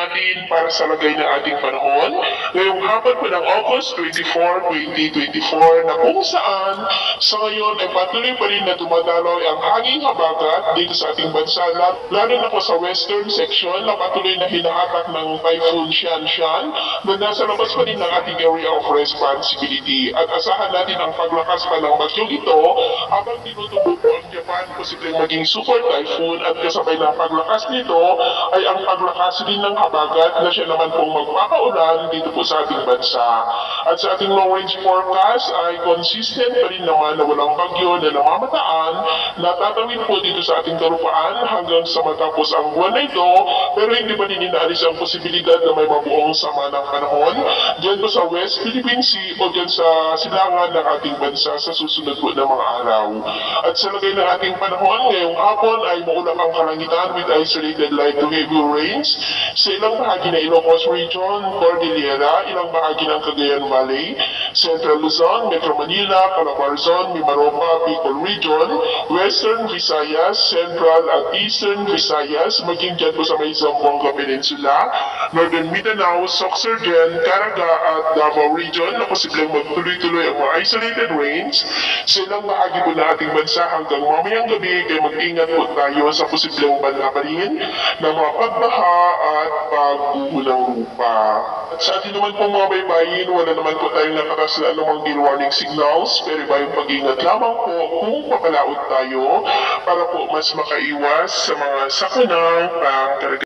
natin para sa lagay ng ating panahon ngayong hapon po ng August 24, 2024 na kung saan sa ngayon ay patuloy pa rin na dumadaloy ang hanging habagat dito sa ating bansa, lalo na po sa western section na patuloy na hinahatak ng Typhoon Shanshan na nasa labas pa rin ng ating area of responsibility at asahan natin ang paglakas pa ng bagyong ito habang tinutubo po ang Japan posibleng maging super typhoon at kasabay ng paglakas nito ay ang paglakas din ng habagat na siya naman pong magpapaulan dito po sa ating bansa. At sa ating long range forecast ay consistent pa rin naman na walang bagyo na namamataan na tatawid po dito sa ating karupaan hanggang sa matapos ang buwan na ito, pero hindi pa din inaalis ang posibilidad na may mabuong sama ng panahon dyan po sa West Philippine Sea o dyan sa silangan ng ating bansa sa susunod po na mga araw. At sa lagay ng ating panahon ngayong hapon ay maulap ang kalangitan with isolated light to heavy rains sa ilang bahagi ng Ilocos Region, Cordillera, ilang bahagi ng Cagayan Valley, Central Luzon, Metro Manila, Calabarzon, Mimaropa, Bicol Region, Western Visayas, Central at Eastern Visayas, maging dyan po sa may Zamboanga Peninsula, Northern Mindanao, Sorsogon, Caraga at Davao Region na posibleng magtuloy-tuloy ang mga isolated rains sa ilang bahagi po na ating bansa hanggang mamayang gabi kaya mag-ingat po tayo sa posibleng banla pa rin ng mga pagbaha at pagguho ng lupa. At sa atin naman pong mga baybayin, wala naman po tayong nakatas na anumang deal warning signals, pero bayong pag-ingat lamang po kung papalaot tayo para po mas makaiwas sa mga sakunang pangkarga.